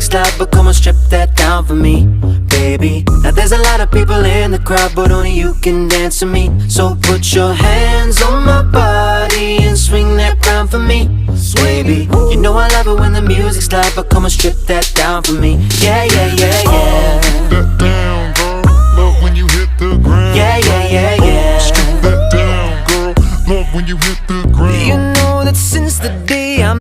music's loud, but come on, strip that down for me, baby. Now there's a lot of people in the crowd, but only you can dance to me. So put your hands on my body and swing that round for me, baby. You know I love it when the music's loud, but come on, strip that down for me. Yeah, yeah, yeah, yeah. That down, girl. Love when you hit the ground. Yeah, yeah, yeah, yeah. Strip that down, girl. Love when you hit the ground. You know that since the